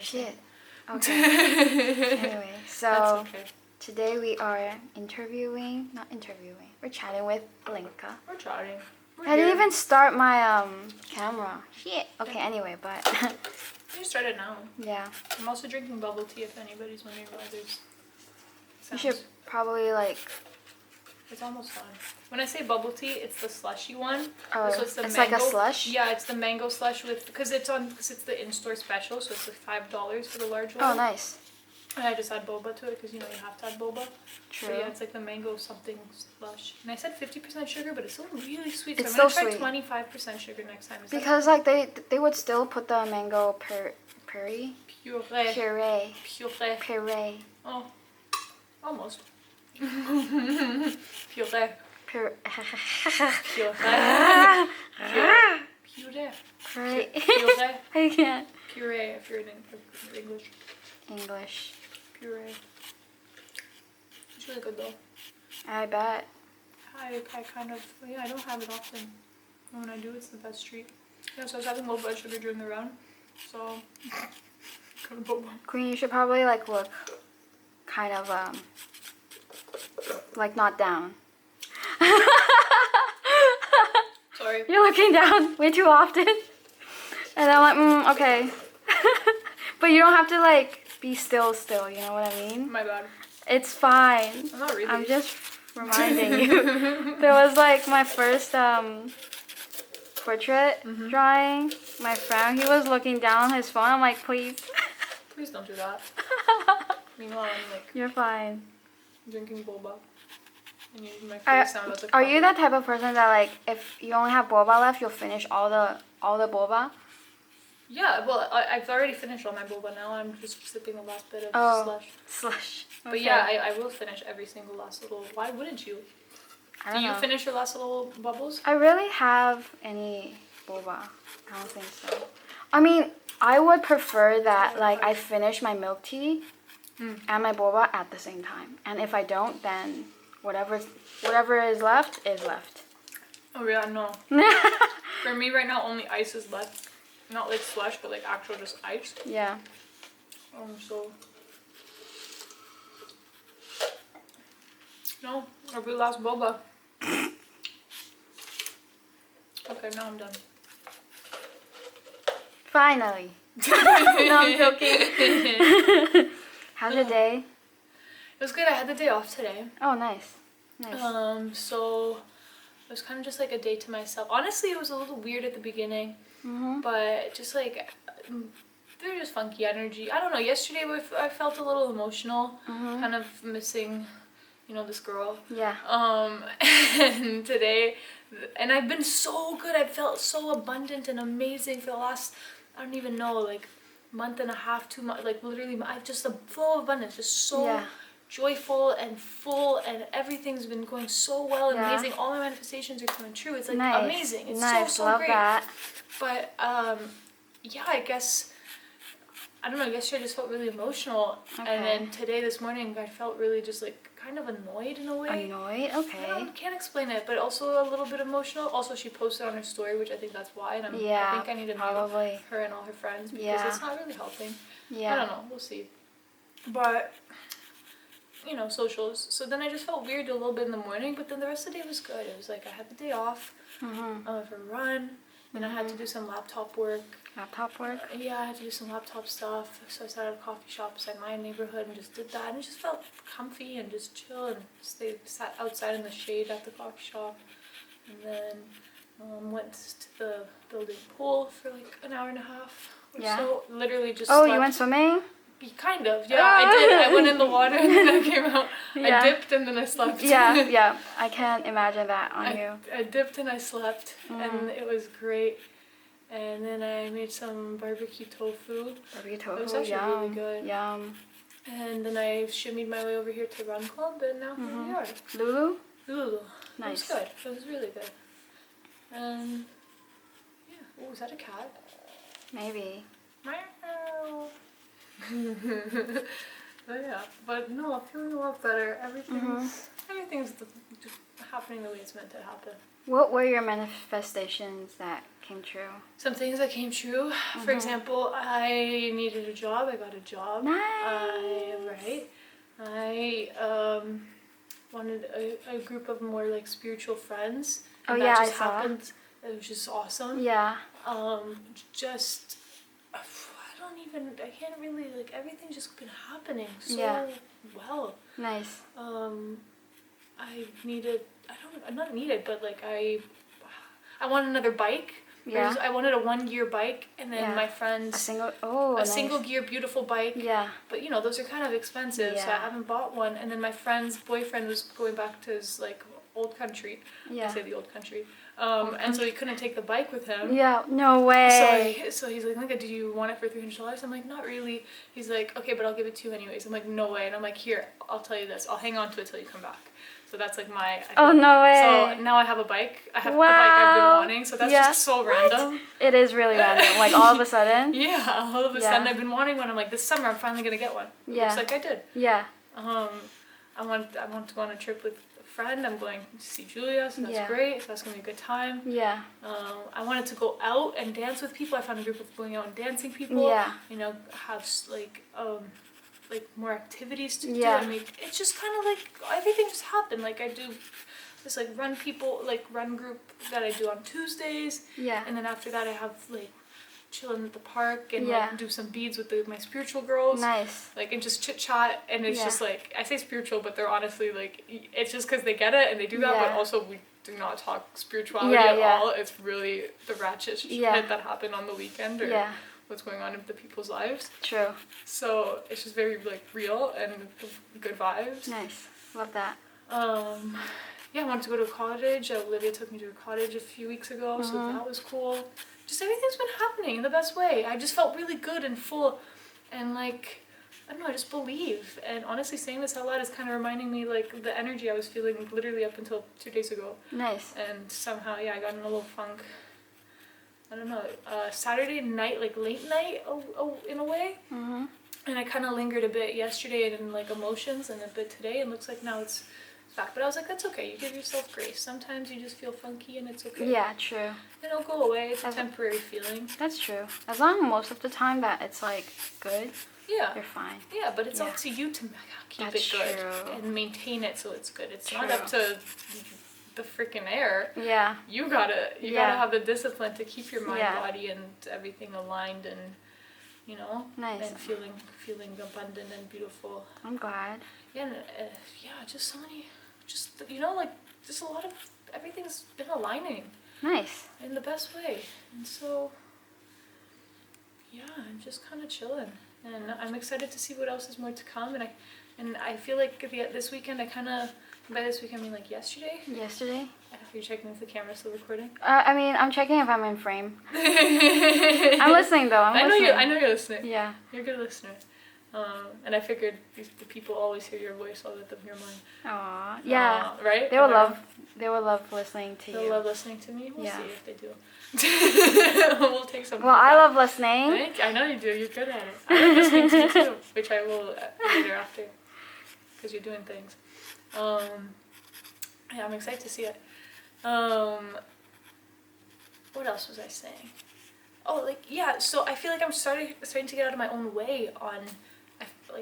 Shit. Okay. Anyway, so okay. Today we are we're chatting with Linka. We're chatting. I didn't even start my camera. Shit. Okay, anyway, but You started now. yeah. I'm also drinking bubble tea if anybody's wondering why there's You sounds. should probably like It's almost done. When I say bubble tea, it's the slushy one. Oh, So it's the it's mango. like a slush? Yeah, it's the mango slush because it's the in-store special, so it's like $5 for the large one. Oh, nice. And I just add boba to it because you have to add boba. True. So yeah, it's like the mango something slush. And I said 50% sugar, but it's still really sweet. It's so I'm still gonna try 25% sugar next time. Because like they would still put the mango puree. Oh, almost. Puree. Puree. Puree. I can't. Puree if you're in English. English. Puree. It's really good though. I bet. I kind of, I don't have it often. And when I do, it's the best treat. Yeah, so I was having low blood sugar during the run. So, kind of boba. Queen, you should probably like look kind of like not down. Sorry. You're looking down way too often. And I'm like, okay. But you don't have to like be still, you know what I mean? My bad. It's fine. I'm not really. I'm just reminding you. There was like my first portrait drawing. My friend, he was looking down on his phone. I'm like, please. Please don't do that. Meanwhile, I'm like You're fine. drinking boba. And you my favorite sound was Are you that type of person that like if you only have boba left, you'll finish all the boba? Yeah, well, I've already finished all my boba now. I'm just sipping the last bit of slush. But Okay. yeah, I will finish every single last little. Why wouldn't you? I Do don't you know. finish your last little bubbles? I really have any boba. I don't think so. I mean, I would prefer that like I finish my milk tea and my boba at the same time. And if I don't, then whatever is left is left. Oh yeah, no. For me right now, only ice is left. Not like slush, but like actual just ice. Yeah. So. No, every last boba. Okay, now I'm done. Finally. No, I'm joking. How's your day? It was good. I had the day off today. Oh, nice. Nice. So it was kind of just like a day to myself. Honestly, it was a little weird at the beginning, but just like they were just funky energy. I don't know. Yesterday I felt a little emotional, kind of missing, this girl. Yeah. And today, and I've been so good. I felt so abundant and amazing for the last, I don't even know, like month and a half, 2 months, like literally, I've just a flow of abundance, just so joyful and full, and everything's been going so well and amazing. All my manifestations are coming true. It's like amazing. It's so Love great. That. But yeah, I guess I don't know. Yesterday I just felt really emotional, and then this morning I felt really just like kind of annoyed in a way. Annoyed? Okay. I can't explain it, but also a little bit emotional. Also, she posted on her story, which I think that's why, and I think I need to know her and all her friends because it's not really helping. Yeah. I don't know. We'll see. But socials. So then I just felt weird a little bit in the morning, but then the rest of the day was good. It was like I had the day off. I went for a run. Then I had to do some laptop work. Laptop work? Yeah, I had to do some laptop stuff. So I sat at a coffee shop beside my neighborhood and just did that. And it just felt comfy and just chill and sat outside in the shade at the coffee shop. And then went to the building pool for like an hour and a half. So literally just slept. You went swimming? Kind of, yeah. I did. I went in the water and then I came out. I dipped and then I slept. Yeah. I can't imagine that on you. I dipped and I slept, and it was great. And then I made some barbecue tofu. It was actually really good. Yum. And then I shimmied my way over here to Run Club, and now here we are. Lulu? It was Nice. good. It was really good. And yeah. Oh, is that a cat? Maybe. Meow. But no, I'm feeling a lot better. Everything's just happening the way it's meant to happen. What were your manifestations that came true. Some things that came true. For example, I needed a job. I got a job. Nice. I wanted a group of more like spiritual friends. Oh, And yeah, that I just saw. happened. It was just awesome. Yeah. Just I can't really, like, everything's just been happening so Yeah. well. Nice. Not needed, but like I want another bike. Yeah. I wanted a 1-gear bike, and then Yeah. my friends A nice. single gear beautiful bike. Yeah. But you know, those are kind of expensive, so I Yeah. haven't bought one. And then my friend's boyfriend was going back to his like old country. Yeah. I say the old country. And so he couldn't take the bike with him. Yeah. No way. So he's like, Linka, do you want it for $300? I'm like, not really. He's like, okay, but I'll give it to you anyways. I'm like, no way. And I'm like, here, I'll tell you this. I'll hang on to it till you come back. So that's like Oh, no way. So now I have a bike. I have a bike I've been wanting. So that's just so random. It is really random. Like all of a sudden. Yeah, all of a sudden I've been wanting one. I'm like, this summer I'm finally gonna get one. Yeah. Looks like I did. Yeah. I want to go on a trip with a friend. I'm going to see Julia, so that's Yeah. great. So that's gonna be a good time. Yeah. I wanted to go out and dance with people. I found a group of going out and dancing people. Yeah. You know, have like more activities to do. Yeah. I mean, it's just kind of like everything just happened. Like I do this like run group that I do on Tuesdays. Yeah. And then after that I have like chilling at the park and Yeah. like do some beads with my spiritual girls. Nice. Like and just chit chat, and it's Yeah. just like I say spiritual, but they're honestly like it's just because they get it and they do that. Yeah. But also we do not talk spirituality Yeah, at yeah. all. It's really the ratchet shit Yeah. that happened on the weekend or Yeah. what's going on in the people's lives. True. So it's just very like real and good vibes. Nice. Love that. Yeah, I wanted to go to a cottage. Olivia took me to a cottage a few weeks ago, so that was cool. Just everything's been happening in the best way. I just felt really good and full, and like I don't know, I just believe. And honestly, saying this out loud is kind of reminding me like the energy I was feeling literally up until 2 days ago. Nice. And somehow, yeah, I got in a little funk. I don't know, Saturday night, like late night, in a way. Mhm. And I kind of lingered a bit yesterday in like emotions, and a bit today. And looks like now it's back. But I was like, that's okay. You give yourself grace. Sometimes you just feel funky, and it's okay. Yeah. True. It'll go away. It's a temporary feeling. That's true. As long most of the time that it's like good, Yeah. you're fine. Yeah, but it's Yeah. up to you to keep That's it good true. and maintain it so it's good. It's not True. up to the freaking air. Yeah. You gotta have the discipline to keep your mind, Yeah. body, and everything aligned, and you know, Nice. and feeling abundant and beautiful. I'm glad. Yeah, and, just so many, just you know, like just a lot of everything's been aligning Nice. in the best way, and so yeah, I'm just kind of chilling, and I'm excited to see what else is more to come, and I feel like this weekend by this weekend I mean like yesterday. Yesterday? You're checking if the camera's still recording. I mean, I'm checking if I'm in frame. I'm listening though. I know you're listening. Yeah. You're a good listener. And I figured the people always hear your voice. I'll let them hear mine. Aw. Yeah. Right? They will love listening to you. They'll love listening to me. We'll Yeah. see if they do. We'll take some. Well, I love listening. I know you do. You're good at it. I love listening to you too, which I will later after, because you're doing things. Yeah, I'm excited to see it. What else was I saying? Oh, like yeah. So I feel like I'm starting to get out of my own way on.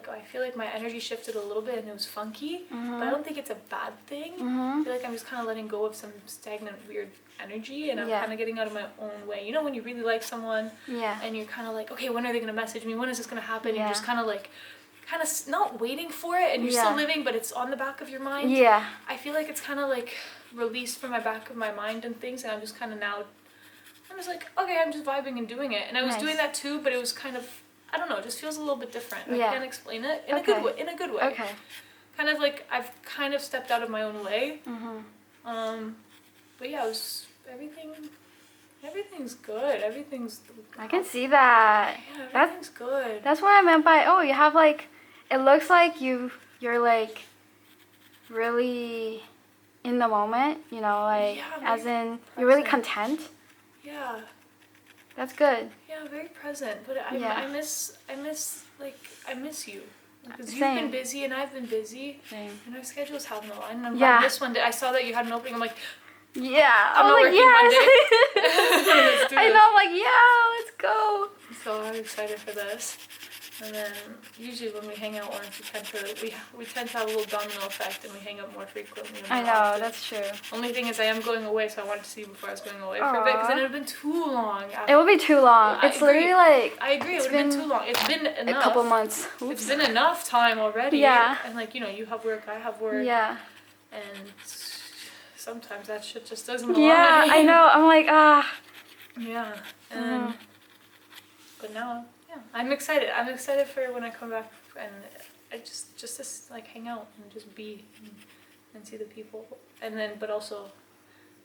I feel like my energy shifted a little bit and it was funky, but I don't think it's a bad thing. I feel like I'm just kind of letting go of some stagnant, weird energy, and I'm kind of getting out of my own way. You know, when you really like someone, and you're kind of like, okay, when are they gonna message me? When is this gonna happen? And you're just kind of not waiting for it, and you're still living, but it's on the back of your mind. Yeah. I feel like it's kind of like released from my back of my mind and things, and I'm just kind of now, I'm just like, okay, I'm just vibing and doing it. And I was doing that too, but it was kind of, I don't know, it just feels a little bit different. I can't explain it in a good way. In a good way. Okay. Kind of like I've kind of stepped out of my own way. But yeah, it was everything's good. I can see that. Yeah, everything's good. That's what I meant by, oh, you have like, it looks like you're like really in the moment, you know, like as in you're really content. Yeah. That's good. Yeah, very present. But I miss you. Because you've Same. been busy and I've been busy. Same. And our schedules haven't aligned. And I'm glad this one, I saw that you had an opening. I'm like, Yeah. I'm I not was working Monday. yes. Let's do I this. know. I'm like, yeah. Let's go. So I'm excited for this. And then usually when we hang out once, we tend to have a little domino effect, and we hang out more frequently. And I more know. often. That's true. Only thing is, I am going away, so I wanted to see you before I was going away for a bit, because then it would have been too long. It would be too long. I It's agree. literally like I agree. It would have been too long. It's been enough. a couple months. It's been enough time already. Yeah. And like, you know, you have work, I have work. Yeah. And sometimes that shit just doesn't align. Yeah, I know. I'm like, ah. Yeah. And but now, yeah, I'm excited. I'm excited for when I come back, and I just to like hang out and just be and see the people. And then, but also,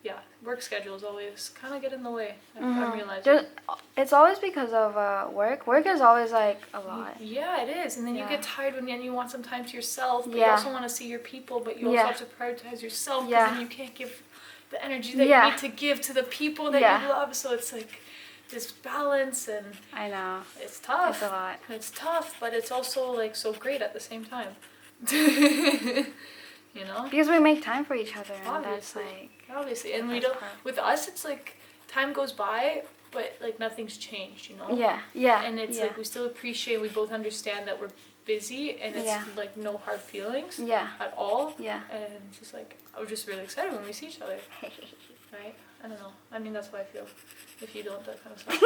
yeah, work schedules always kind of get in the way. I'm realizing. It's always because of work. Work is always like a lot. Yeah, it is. And then you get tired when you want some time to yourself, but you Yeah. also want to see your people, but you also have to prioritize yourself, because Yeah. then you can't give the energy that you need to give to the people that you love. So it's like this balance, and I know. it's tough. It's a lot. It's tough, but it's also like so great at the same time. You know? Because we make time for each other. And Obviously. that's like. Obviously. And we don't, with us, it's like time goes by, but like nothing's changed, you know? Yeah, yeah. And it's like we still appreciate, we both understand that we're busy, and it's like no hard feelings at all. Yeah. And it's just like, I'm just really excited when we see each other. Right? I don't know. I mean, that's how I feel. If you don't, that kind of sucks.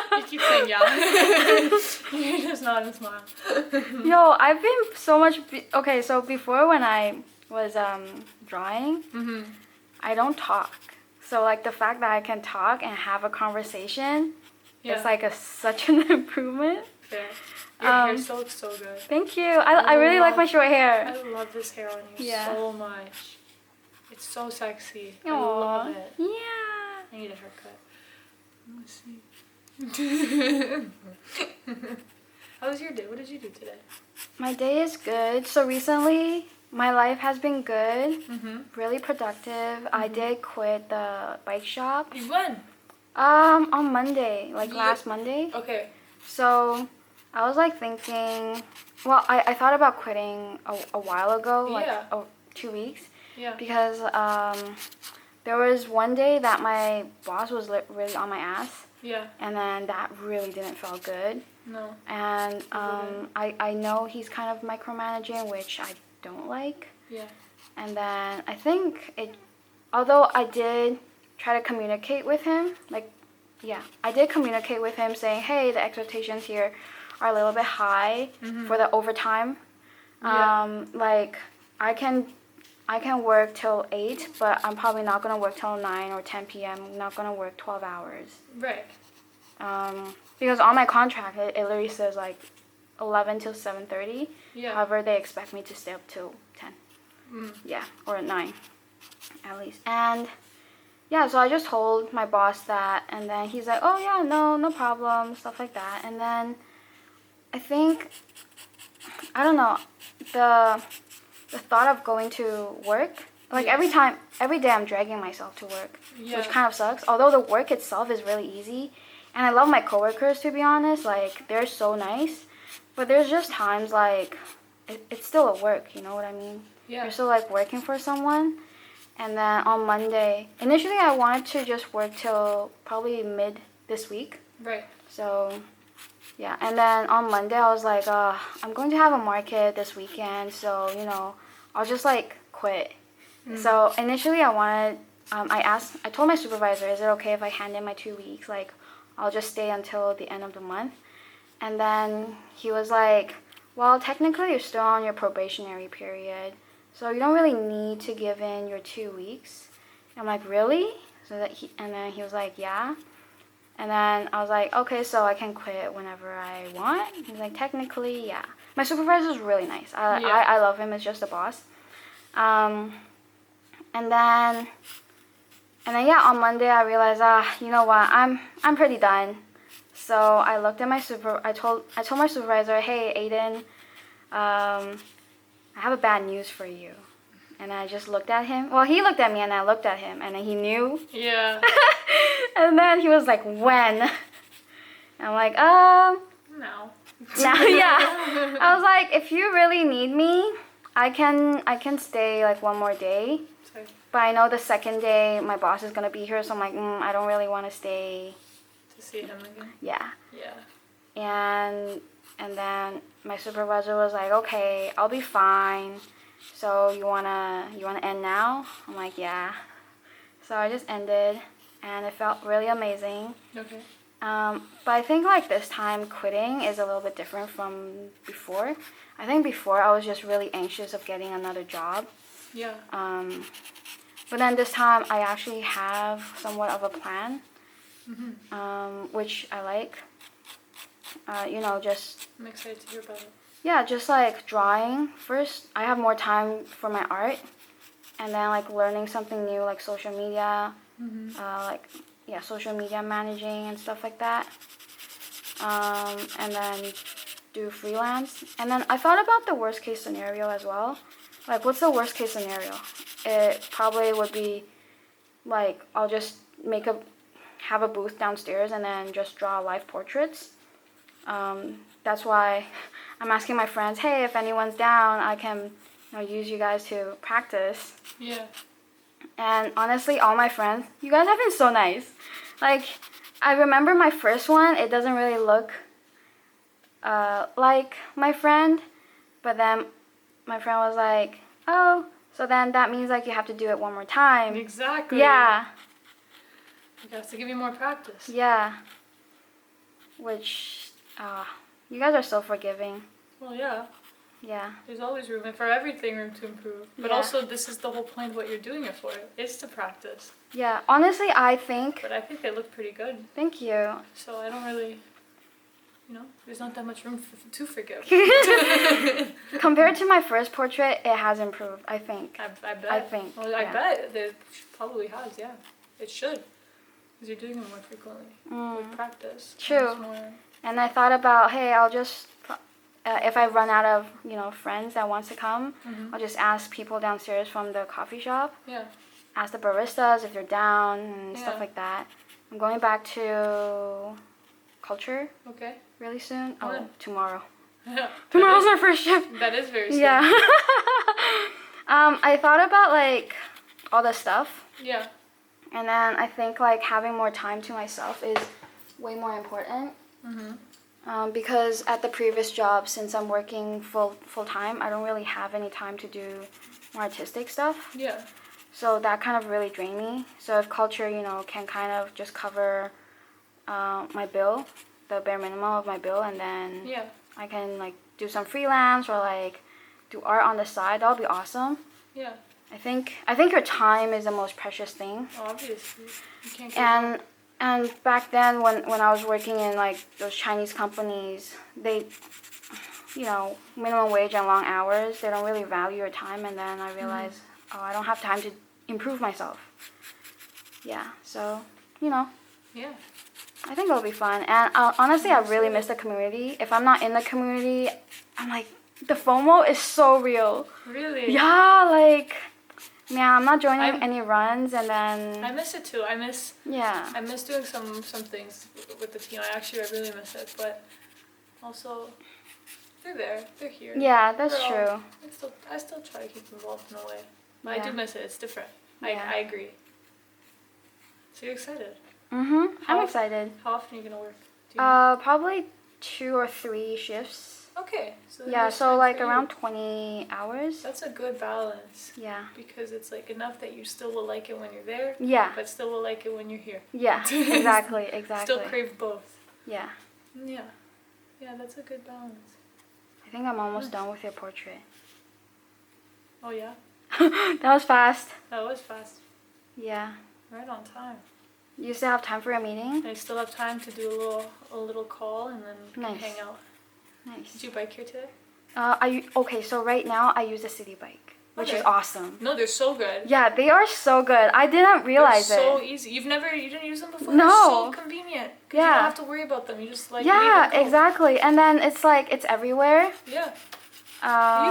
But you keep saying yeah. You're just nod and smile. Yo, I've been so much. Okay, so before when I was drawing, I don't talk. So like the fact that I can talk and have a conversation, it's like such an improvement. Fair. Your hair still looks so good. Thank you. I really like my short hair. I love this hair on you so much. It's so sexy. Aww. I love it. Yeah. I need a haircut. Let me see. How was your day? What did you do today? My day is good. So recently, my life has been good. Really productive. I did quit the bike shop. When? On Monday, like last Monday. Okay. So I was like thinking, well, I thought about quitting a while ago, like 2 weeks. Yeah. Because there was one day that my boss was really on my ass. Yeah. And then that really didn't feel good. No. And I know he's kind of micromanaging, which I don't like. Yeah. And then I think although I did try to communicate with him, I did communicate with him saying, hey, the expectations here are a little bit high for the overtime. Like I can work till 8, but I'm probably not going to work till 9 or 10 p.m. I'm not going to work 12 hours. Right. Because on my contract, it literally says like 11 till 7:30. Yeah. However, they expect me to stay up till 10. Yeah, or at 9 at least. And yeah, so I just told my boss that, and then he's like, oh yeah, no problem, stuff like that. And then I think, I don't know, the thought of going to work, like every day I'm dragging myself to work, which kind of sucks. Although the work itself is really easy, and I love my coworkers, to be honest, like they're so nice, but there's just times like it's still a work, you know what I mean? Yeah. You're still like working for someone. And then on Monday, initially I wanted to just work till probably mid this week. Right. So yeah, and then on Monday I was like, I'm going to have a market this weekend, so you know, I'll just like quit. So initially I told my supervisor, is it okay if I hand in my 2 weeks? Like, I'll just stay until the end of the month. And then he was like, well, technically you're still on your probationary period, so you don't really need to give in your 2 weeks. I'm like, really? And then he was like, yeah. And then I was like, okay, so I can quit whenever I want? He's like, technically, yeah. My supervisor is really nice. I love him. It's just a boss. And then yeah, on Monday I realized, you know what? I'm pretty done. So I looked at I told my supervisor, hey, Aiden, I have a bad news for you. And I just looked at him. Well, he looked at me and I looked at him, and then he knew. Yeah. And then he was like, when? And I'm like, no. Now, yeah. I was like, if you really need me, I can stay like one more day. But I know the second day my boss is gonna be here, so I'm like, I don't really want to stay. To see him again? Yeah. Yeah. And then my supervisor was like, okay, I'll be fine. So you wanna end now? I'm like, yeah. So I just ended, and it felt really amazing. Okay. But I think like this time quitting is a little bit different from before. I think before I was just really anxious of getting another job. Yeah. But then this time I actually have somewhat of a plan, which I like. Just... I'm excited to hear about it. Yeah, just like drawing first. I have more time for my art, and then like learning something new like social media, social media managing and stuff like that. And then do freelance. And then I thought about the worst case scenario as well. Like, what's the worst case scenario? It probably would be like I'll just have a booth downstairs and then just draw live portraits. That's why I'm asking my friends, hey, if anyone's down, I can use you guys to practice. Yeah. And honestly, all my friends, you guys have been so nice. Like, I remember my first one, it doesn't really look like my friend, but then my friend was like, oh, so then that means like you have to do it one more time. Exactly. Yeah. You have to give you more practice. Yeah. Which, you guys are so forgiving. Well, yeah. Yeah. There's always room, and for everything, room to improve. But also, this is the whole point of what you're doing it for, is to practice. Yeah, honestly, I think... But I think they look pretty good. Thank you. So I don't really, there's not that much room to forgive. Compared to my first portrait, it has improved, I think. I bet. I think. Well, I bet it probably has, yeah. It should. Because you're doing it more frequently. With practice. True. And I thought about, hey, I'll just... if I run out of, friends that wants to come, I'll just ask people downstairs from the coffee shop. Yeah. Ask the baristas if they're down and stuff like that. I'm going back to culture. Okay. Really soon. When? Oh, tomorrow. Yeah. Tomorrow's my first shift. That is very soon. Yeah. I thought about like all the stuff. Yeah. And then I think like having more time to myself is way more important. Because at the previous job, since I'm working full time, I don't really have any time to do more artistic stuff. Yeah. So that kind of really drained me. So if culture, can kind of just cover my bill, the bare minimum of my bill, and then I can like do some freelance or like do art on the side, that would be awesome. Yeah. I think your time is the most precious thing. Obviously. You can't get And back then, when I was working in like those Chinese companies, they, minimum wage and long hours, they don't really value your time. And then I realized, I don't have time to improve myself. Yeah, so, Yeah. I think it'll be fun. And honestly, I really miss the community. If I'm not in the community, I'm like, the FOMO is so real. Really? Yeah, like... Yeah, I'm not joining any runs, and then... I miss it too. I miss doing some things with the team. I really miss it, but also they're there. They're here. Yeah, that's true. I still try to keep involved in a way. But I do miss it. It's different. I agree. So you're excited? I'm excited. How often are you gonna work? Probably 2 or 3 shifts. Okay. So like around 20 hours. That's a good balance. Yeah. Because it's like enough that you still will like it when you're there. Yeah. But still will like it when you're here. Yeah. Exactly. Still crave both. Yeah. Yeah. Yeah, that's a good balance. I think I'm almost done with your portrait. Oh yeah. That was fast. That was fast. Yeah. Right on time. You still have time for a meeting? I still have time to do a little call and then hang out. Nice. Did you bike here today? Okay, so right now I use a city bike, which is awesome. No, they're so good. Yeah, they are so good. I didn't realize they're so easy. You didn't use them before? No. They're so convenient. Yeah. You don't have to worry about them. You just like leave and go. Exactly. And then it's like, it's everywhere. Yeah.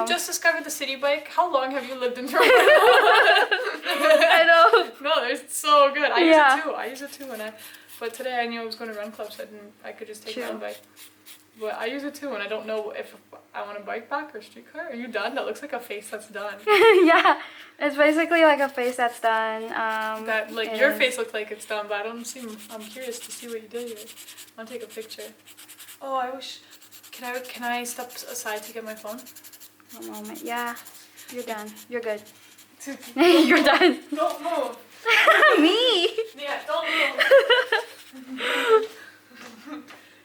You just discovered the city bike. How long have you lived in Toronto? I know. No, they're so good. I use it too. But today I knew I was going to run club, so I could just take my own bike. But I use it too when I don't know if I want a bike pack or streetcar. Are you done? That looks like a face that's done. Yeah, it's basically like a face that's done. That like your face looked like it's done, but I don't seem. I'm curious to see what you did here. I want to take a picture. Oh, I wish. Can I step aside to get my phone? One moment. Yeah, you're done. You're good. You're done. Don't move. Me. Yeah, don't move.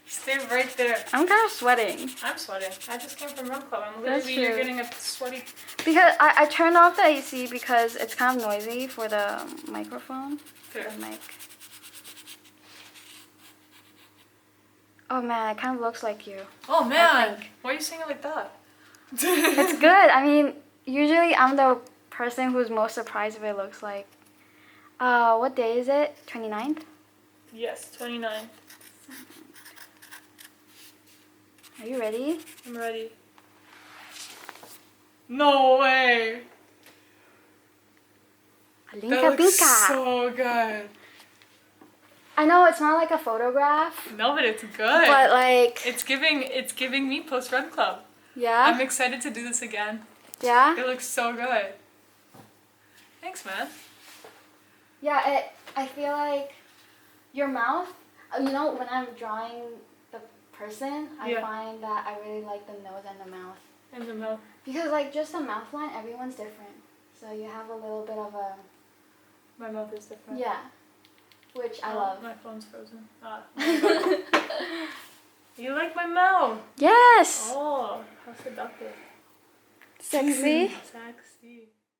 Stay right there. I'm kind of sweating. I'm sweating. I just came from run club. I'm That's literally, you're true. getting a sweaty. Because I turned off the AC because it's kind of noisy for the microphone. Here. The mic. Oh man, it kind of looks like you. Oh man, think. why are you saying it like that? It's good. I mean, usually I'm the person who's most surprised if it looks like. What day is it? 29th? Yes, 29. Are you ready? I'm ready. No way. That Alinka looks pinka. so good. I know it's not like a photograph, No, but it's good. but like, It's giving me post run club. yeah, I'm excited to do this again. yeah, It looks so good. Thanks, man. yeah. I feel like your mouth. You know, when I'm drawing the person, I Yeah. find that I really like the nose and the mouth In the mouth. because like just the mouth line, everyone's different. So you have a little bit of a My mouth is different. yeah, which I Oh, love. My phone's frozen. You like my mouth? Yes, Oh, how seductive. sexy. Sexy.